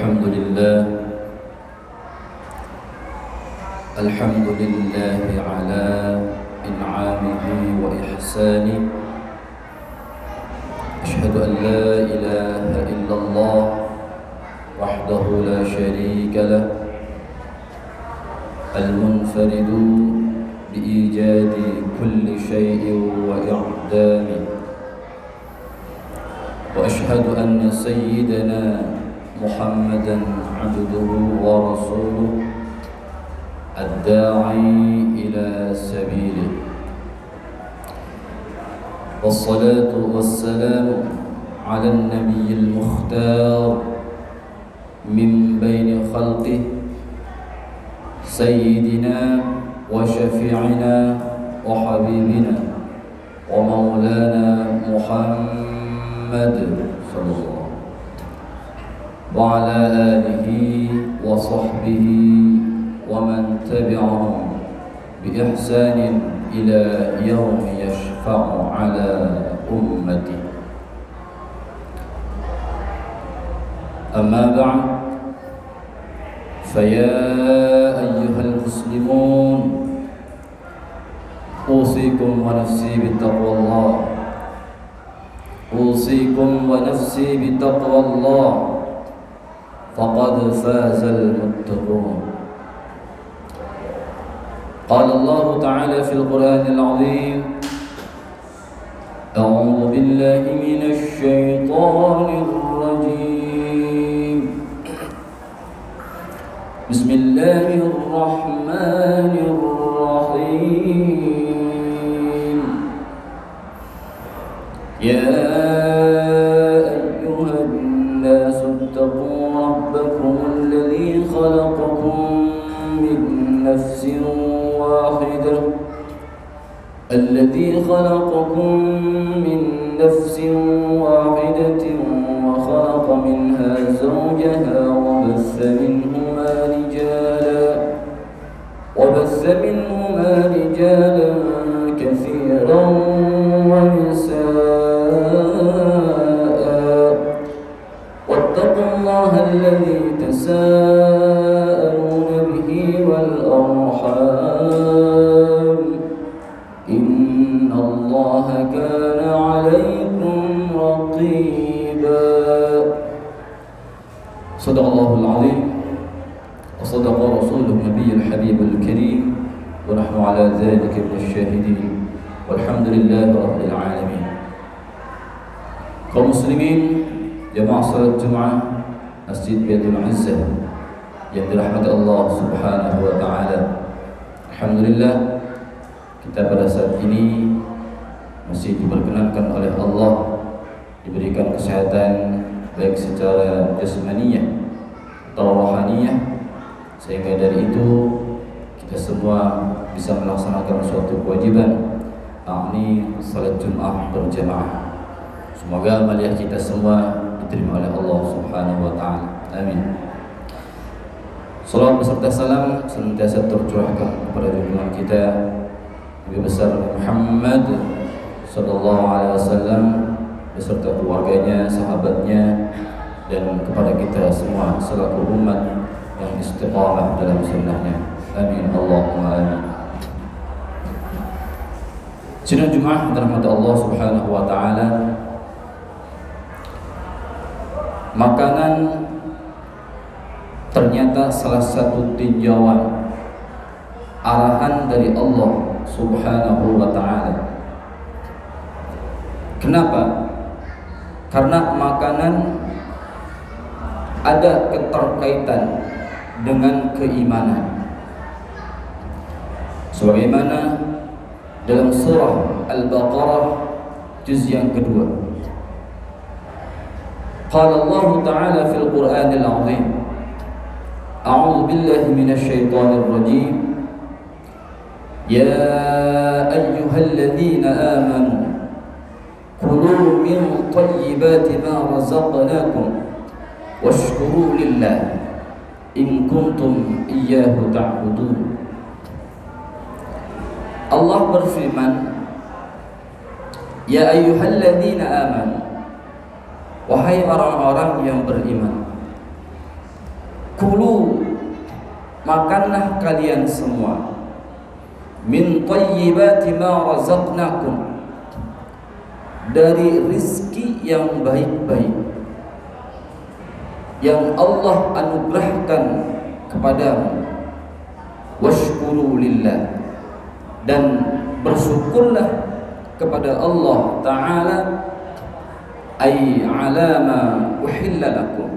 الحمد لله الحمد لله على إنعامه وإحسانه. أشهد أن لا إله إلا الله وحده لا شريك له المنفرد بإيجاد كل شيء وإعدامه. وأشهد أن سيدنا محمدًا عبده ورسوله الداعي إلى سبيله. والصلاة والسلام على النبي المختار من بين خلقه سيدنا وشفيعنا وحبيبنا ومولانا محمد صلى الله عليه وسلم وعلى آله وصحبه ومن تبعهم بإحسان إلى يوم يشفع على أمته. أما بعد، فيا أيها المسلمون، أوصيكم ونفسي بتقوى الله، أوصيكم ونفسي بتقوى الله، فقد فاز المتقون. قال الله تعالى في القرآن العظيم: أعوذ بالله من الشيطان الرجيم، بسم الله الرحمن الرحيم. يا أيها الناس اتقوا ربكم الذي خلقكم من نفس واحدة وخلق منها زوجها وبث منهما رجالا كثيرا ونساء. واتقوا الله الذي تساءلون به والأرحام، إن الله كان عليكم رقيبا. صدق الله العظيم وصدق رسوله النبي الحبيب الكريم، ونحن على ذلك من الشاهدين، والحمد لله رب العالمين. Kaum muslimin, jamaah salat Jumat Masjid Baitul Izzah yang dirahmati Allah Subhanahu wa taala. Alhamdulillah, kita pada saat ini masih diperkenankan oleh Allah diberikan kesehatan baik secara jasmaniyah atau rohaniyah, sehingga dari itu kita semua bisa melaksanakan suatu kewajiban, yakni salat Jumat berjamaah. Semoga amaliah kita semua diterima oleh Allah Subhanahu wa taala. Amin. Salawat beserta salam senantiasa tercurahkan kepada junjungan kita Nabi besar Muhammad sallallahu alaihi wasallam beserta keluarganya, sahabatnya, dan kepada kita semua selaku umat yang istiqamah dalam sunnahnya. Amin Allahumma amin. Sidang Jumat dirahmati Allah Subhanahu wa taala. Makanan ternyata salah satu tinjauan arahan dari Allah Subhanahu wa taala. Kenapa? Karena makanan ada keterkaitan dengan keimanan. Sebagaimana dalam surah Al-Baqarah juz yang kedua, qala Allah Ta'ala fil Qur'anil 'Azim, a'udzu billahi minasy syaithanir rajim, ya ayyuhalladzina amanu kulu min thayyibati ma razaqnakum washkuru lillah in kuntum iyyahu ta'budun. Allah berfirman, ya ayyuhalladzina amanu, wahai orang-orang yang beriman, kulu, makanlah kalian semua, min thayyibati ma razaqnakum, dari rizki yang baik-baik yang Allah anugerahkan kepadamu. Washkuru lillah, dan bersyukurlah kepada Allah Ta'ala, ay alama uhilla lakum,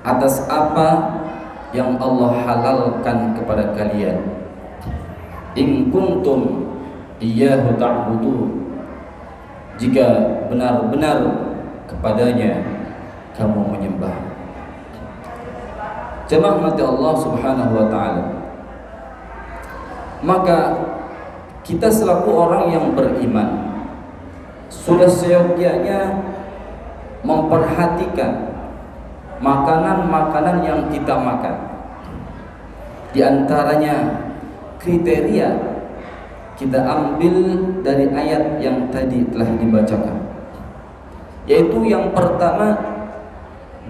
atas apa yang Allah halalkan kepada kalian. In kuntum iyyahu ta'budun, jika benar-benar kepadanya kamu menyembah. Jemaah mati Allah Subhanahu wa Ta'ala, maka kita selaku orang yang beriman sudah seyogyanya memperhatikan makanan-makanan yang kita makan. Di antaranya kriteria kita ambil dari ayat yang tadi telah dibacakan, yaitu yang pertama,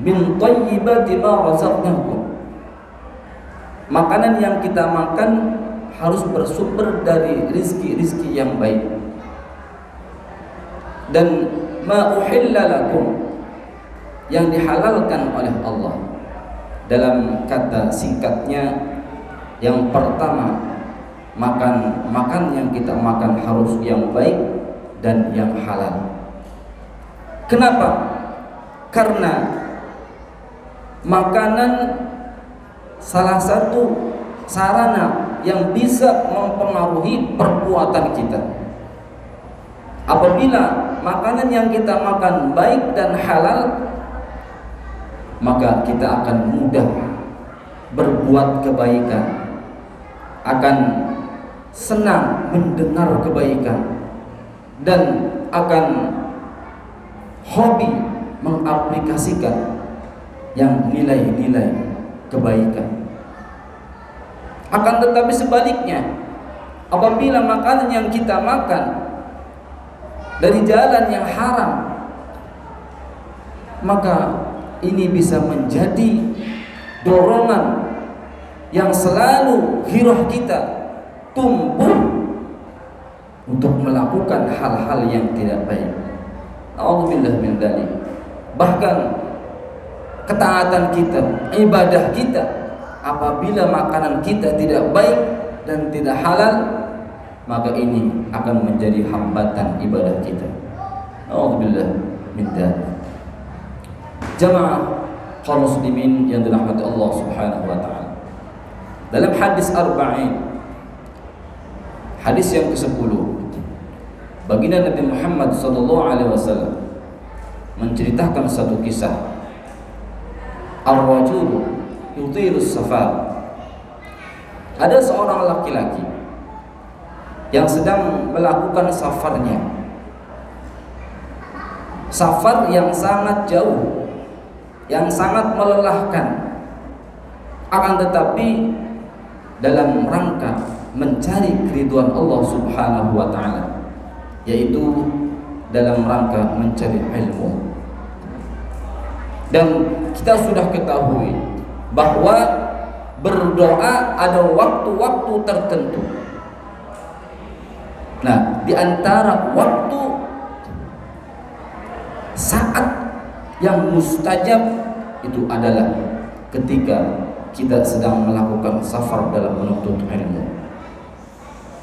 min thayyibati ma razaqnakum, makanan yang kita makan harus bersumber dari rizki-rizki yang baik. Dan ma uhilla lakum, yang dihalalkan oleh Allah. Dalam kata singkatnya, yang pertama, makan yang kita makan harus yang baik dan yang halal. Kenapa? Karena makanan salah satu sarana yang bisa mempengaruhi perbuatan kita. Apabila makanan yang kita makan baik dan halal, maka kita akan mudah berbuat kebaikan, akan senang mendengar kebaikan, dan akan hobi mengaplikasikan yang nilai-nilai kebaikan. Akan tetapi sebaliknya, apabila makanan yang kita makan dari jalan yang haram, maka ini bisa menjadi dorongan yang selalu giroh kita tumbuh untuk melakukan hal-hal yang tidak baik. A'udzubillah min dzalik. Bahkan ketaatan kita, ibadah kita, apabila makanan kita tidak baik dan tidak halal, maka ini akan menjadi hambatan ibadah kita. A'udzubillah min dzalik. Jamaah kaum muslimin yang dirahmati Allah Subhanahu wa Ta'ala, dalam hadis arba'in, hadis yang ke-10, baginda Nabi Muhammad sallallahu alaihi wasallam menceritakan satu kisah. Ar-rajulu yutirus safar, ada seorang laki-laki yang sedang melakukan safarnya, safar yang sangat jauh, yang sangat melelahkan, akan tetapi dalam rangka mencari keridhaan Allah Subhanahu wa Ta'ala, yaitu dalam rangka mencari ilmu. Dan kita sudah ketahui bahwa berdoa ada waktu-waktu tertentu. Nah, di antara waktu saat yang mustajab itu adalah ketika kita sedang melakukan safar dalam menuntut ilmu.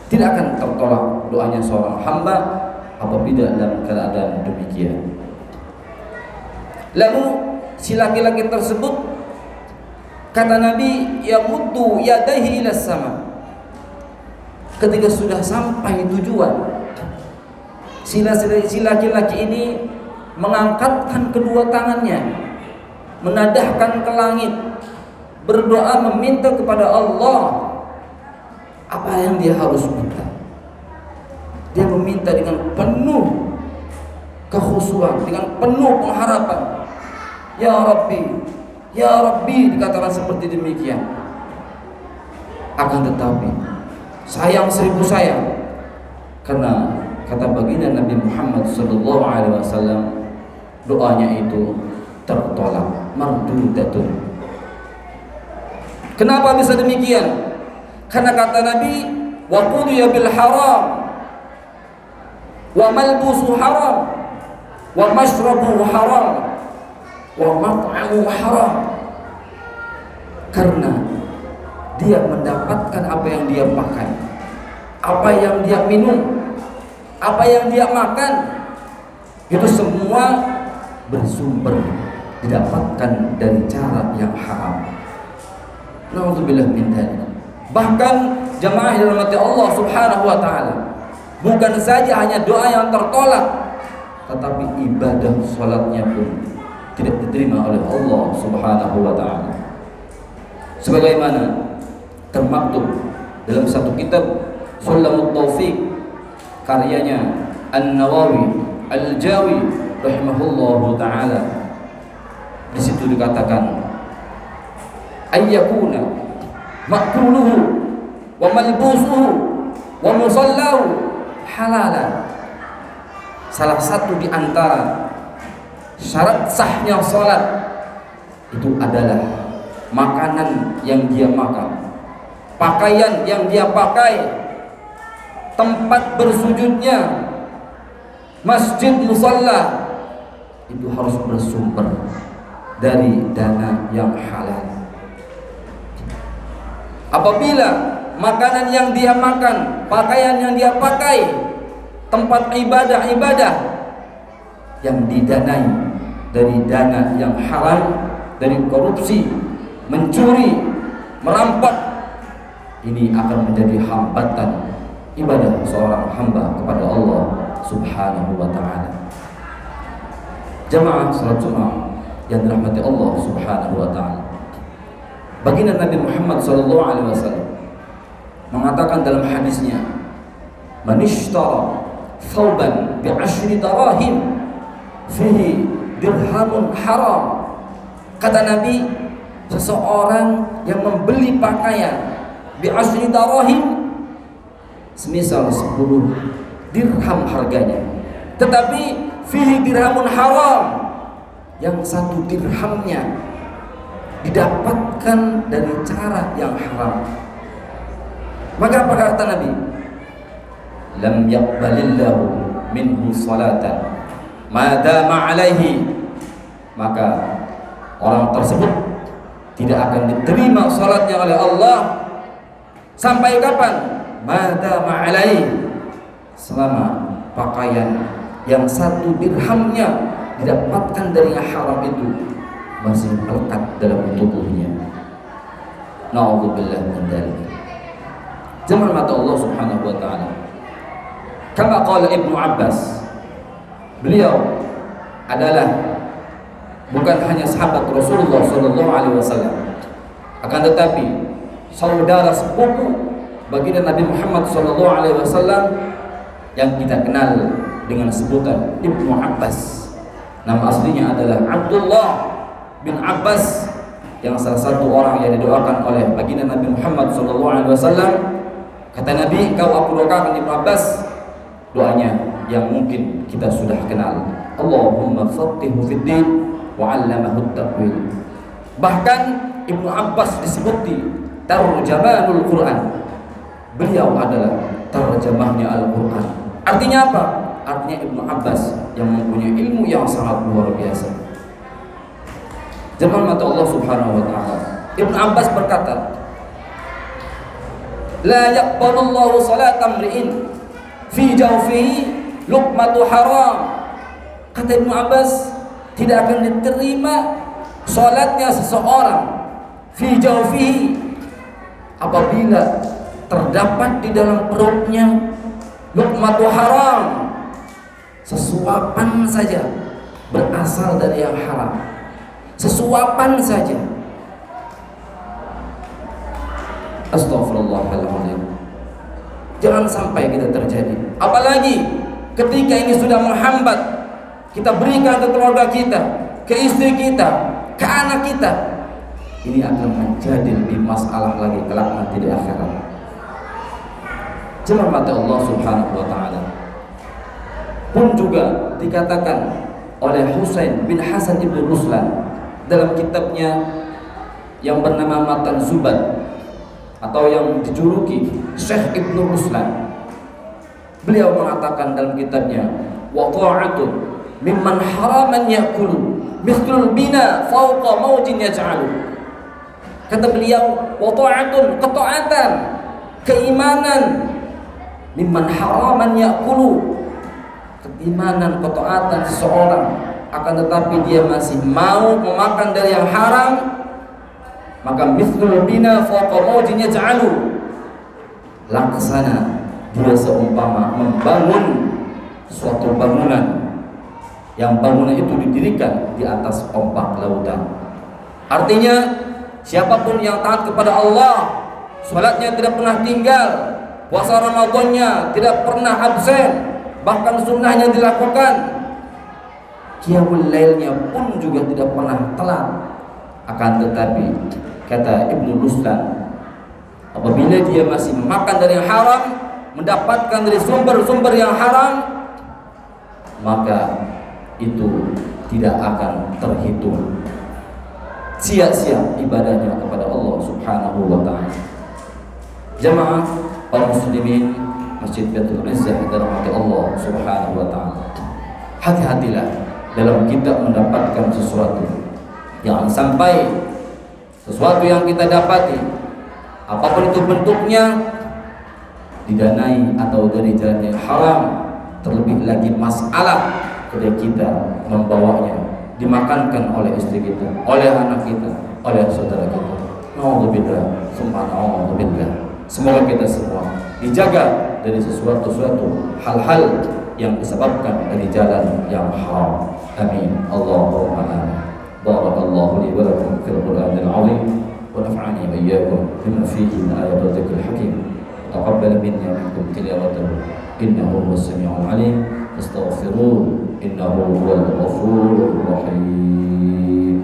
Tidak akan tertolak doanya seorang hamba apabila dalam keadaan demikian. Lalu si laki-laki tersebut, kata Nabi, yamuddu yadayhi ila sama, ketika sudah sampai tujuan, si laki-laki ini mengangkatkan kedua tangannya, menadahkan ke langit, berdoa meminta kepada Allah. Apa yang dia harus minta? Dia meminta dengan penuh kekhusyuan, dengan penuh pengharapan. Ya Rabbi, Ya Rabbi, dikatakan seperti demikian. Akan tetapi sayang seribu sayang, karena kata baginda Nabi Muhammad sallallahu alaihi wasallam, doanya itu tertolak, mardudatun, Kenapa bisa demikian? Karena kata Nabi, wa qudiya bil haram wa malbusu haram wa mashrabu haram wa mat'amu haram. Karena dia mendapatkan apa yang dia pakai, apa yang dia minum, apa yang dia makan, itu semua bersumber didapatkan dari cara yang haram. Na'udzubillah min dzalik. Bahkan jamaah yang dirahmati Allah Subhanahu wa taala, bukan saja hanya doa yang tertolak, tetapi ibadah salatnya pun tidak diterima oleh Allah Subhanahu wa taala. Sebagaimana termaktub dalam satu kitab Sulamut Taufiq karyanya An-Nawawi Al-Jawi rahimahullahu taala. Di situ dikatakan ayyakuna ma'kuluhu wa malbusuhu wa musallahu halalan. Salah satu di antara syarat sahnya salat itu adalah makanan yang dia makan, pakaian yang dia pakai, tempat bersujudnya, masjid musalla, itu harus bersumber dari dana yang halal. Apabila makanan yang dia makan, pakaian yang dia pakai, tempat ibadah-ibadah yang didanai dari dana yang haram, dari korupsi, mencuri, merampok, ini akan menjadi hambatan ibadah seorang hamba kepada Allah Subhanahu wa taala. Jamaah salat Jumat yang dirahmati Allah Subhanahu wa taala, baginda Nabi Muhammad sallallahu alaihi wasallam mengatakan dalam hadisnya, "Man ishtara thawban bi'ashri darahim fihi dirhamun haram." Kata Nabi, seseorang yang membeli pakaian bi'ashri darahim, semisal 10 dirham harganya, tetapi fihi dirhamun haram, yang 1 dirhamnya didapatkan dari cara yang haram, maka apa kata Nabi? Lam yaqbalillahu minhu salatan ma dama alaihi, maka orang tersebut tidak akan diterima salatnya oleh Allah sampai kapan? Ma dama alaihi, selama pakaian yang 1 dirhamnya didapatkan dari yang haram itu masih melekat dalam tubuhnya. Na'udzubillah min dzalik. Zaman mata Allah Subhanahu wa taala. Kama qala Ibnu Abbas, beliau adalah bukan hanya sahabat Rasulullah sallallahu alaihi wasallam, akan tetapi saudara sepupu baginda Nabi Muhammad sallallahu alaihi wasallam yang kita kenal dengan sebutan Ibnu Abbas. Nama aslinya adalah Abdullah bin Abbas, yang salah satu orang yang didoakan oleh baginda Nabi Muhammad SAW. Kata Nabi, kau aku doakan Ibnu Abbas, doanya yang mungkin kita sudah kenal, Allahumma faqihu fid din wa 'allamahu at-ta'wil. Bahkan Ibnu Abbas disebuti tarjamanul Quran, beliau adalah terjemahnya Al-Quran. Artinya apa? Artinya Ibnu Abbas yang mempunyai ilmu yang sangat luar biasa. Zaman mata Allah Subhanahu wa taala, Ibnu Abbas berkata, la yaqbalullahu salata mri'in fi jawfihi luqmatu haram. Kata Ibnu Abbas, tidak akan diterima salatnya seseorang fi jawfihi, apabila terdapat di dalam perutnya luqmatu haram, sesuapan saja berasal dari yang haram, sesuapan saja. Astaghfirullahaladzim. Jangan sampai kita terjadi, apalagi ketika ini sudah menghambat, kita berikan ke keluarga kita, ke istri kita, ke anak kita, ini akan menjadi lebih masalah lagi kelak nanti di akhirat. Jemaah mata Allah Subhanahu wa taala pun juga dikatakan oleh Husain bin Hasan ibn Ruslan dalam kitabnya yang bernama Matan Zubat atau yang dijuluki Syekh Ibnu Ruslan. Beliau mengatakan dalam kitabnya, wa ta'atun mimman haraman ya'kulu mithlul bina fawqa mawjin yaj'alu. Kata beliau, wa ta'atun, ketaatan, keimanan, mimman haraman ya'kulu, keimanan, ketaatan seseorang, akan tetapi dia masih mau memakan dari yang haram, maka mithlul bina fawqa mawjin yaj'alu, laksana dia seumpama membangun suatu bangunan yang bangunan itu didirikan di atas ombak lautan. Artinya siapapun yang taat kepada Allah, salatnya tidak pernah tinggal, puasa Ramadannya tidak pernah absen, bahkan sunnahnya dilakukan, qiyamul lailnya pun juga tidak pernah telat. Akan tetapi kata Ibnu Ruslan, apabila dia masih makan dari yang haram, mendapatkan dari sumber-sumber yang haram, maka itu tidak akan terhitung sia-sia ibadahnya kepada Allah Subhanahu wa ta'ala. Jamaah kaum muslimin Masjid Baitul Izzah dirahmati Allah Subhanahu wa ta'ala. Hati-hatilah dalam kita mendapatkan sesuatu. Jangan sampai sesuatu yang kita dapati, apapun itu bentuknya, didanai atau dari jalan yang haram. Terlebih lagi masalah ketika kita membawanya, dimakankan oleh istri kita, oleh anak kita, oleh saudara kita. Na'udzubillah, summa na'udzubillah. Semoga kita semua dijaga dari sesuatu hal-hal yang disebabkan dari jalan yang haram. Amin. Allahumma amin. Barakallahu li wa lakum fil Qur'anil 'azim wa nafa'ani wa iyyakum bima fihi min ayatil wa dzikril hakim. Taqabbal minni wa minkum tilawatahu innahu huwas samiul 'alim. Astaghfiruh innahu huwal ghafurur rahim.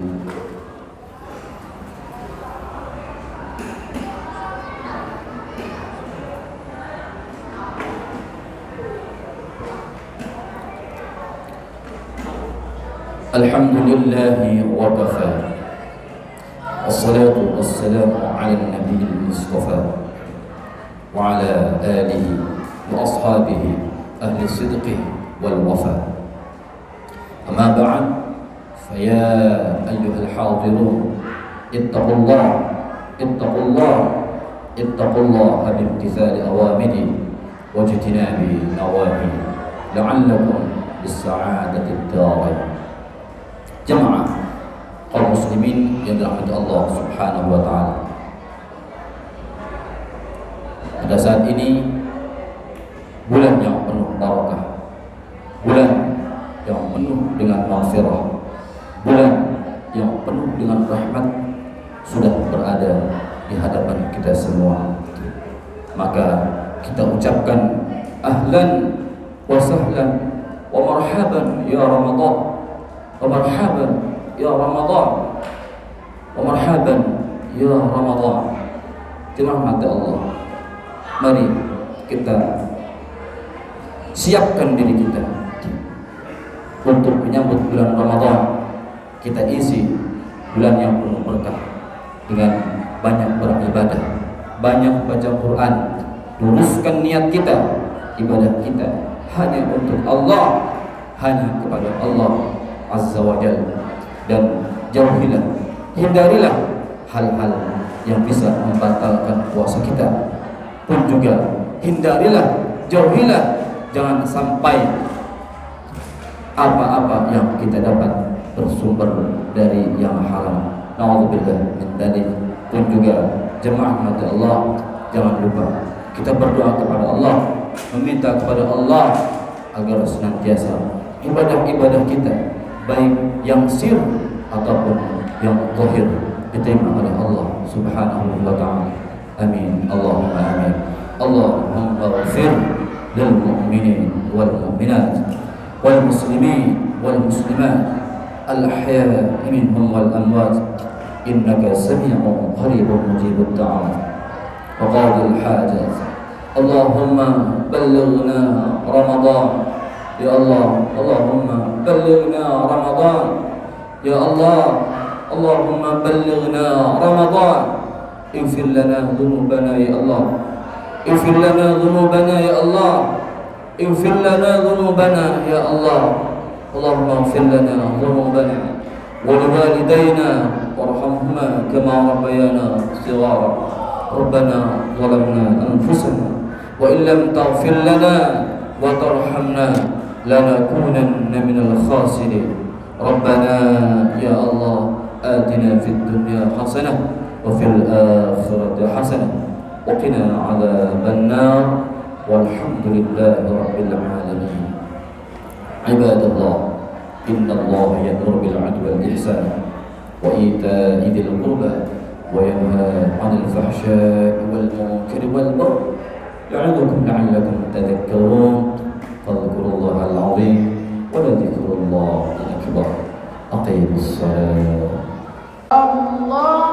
Alhamdulillahi wa kafa. Wassalatu wassalamu ala nabiyil mustafa wa ala alihi wa ashabihi ahli sidqi wal wafa. Amma ba'd, fa ya ayyuhal hadirun ittaqullah bimtithali awamiri wajtinabi nawahi la'allakum bis-sa'adati ad-darain. Jamaah kaum muslimin yang dirahmati Allah Subhanahu wa ta'ala. Pada saat ini bulan yang penuh barakah, bulan yang penuh dengan maghfirah, bulan yang penuh dengan rahmat sudah berada di hadapan kita semua. Maka kita ucapkan ahlan wa sahlan wa marhaban ya Ramadan, wa marhaban ya Ramadan, wa marhaban ya Ramadan. Dirahmati Allah, mari kita siapkan diri kita untuk menyambut bulan Ramadan. Kita isi bulan yang penuh berkah dengan banyak beribadah, banyak baca Quran. Luruskan niat kita, ibadah kita hanya untuk Allah, hanya kepada Allah Azza wa Jalla. Dan jauhilah, hindarilah hal-hal yang bisa membatalkan puasa kita. Pun juga hindarilah, jauhilah, jangan sampai apa-apa yang kita dapat bersumber dari yang haram. Na'udzubillah min dzalik. Pun juga jemaah mati Allah, jangan lupa kita berdoa kepada Allah, meminta kepada Allah agar senantiasa ibadah-ibadah kita, baik yang sir ataupun yang zahir, diterima oleh Allah Subhanahu wa ta'ala. Amin. Allahumma amin. Allahumma ighfir lil mu'minin wal mu'minat wal muslimin wal muslimat al ahya'i minhum wal amwat innaka sami'un qaribun mujibud da'awat wa qadil hajat. Allahumma ballighna Ramadan ya Allah. Allahumma ballighna Ramadan ya Allah. اللهم بلغنا رمضان. اغفر لنا ذنوبنا يا الله، اغفر لنا ذنوبنا يا الله، اغفر لنا ذنوبنا يا الله. اللهم اغفر لنا ذنوبنا ولوالدينا وارحمهما كما ربيانا صغارا. ربنا ظلمنا أنفسنا وإن لم تغفر لنا وترحمنا لنكونن من الخاسرين. ربنا يا الله آتنا في الدنيا حسنة وفي الآخرة حسنة وقنا عذاب النار والحمد لله رب العالمين. عباد الله، إن الله يأمر بالعدل والإحسان وإيتاء ذي القربى وينهى عن الفحشاء والمنكر والبغي يعظكم لعلكم تذكرون. فاذكروا الله العظيم ولذكر الله الأكبر. أقيموا الصلاة. الله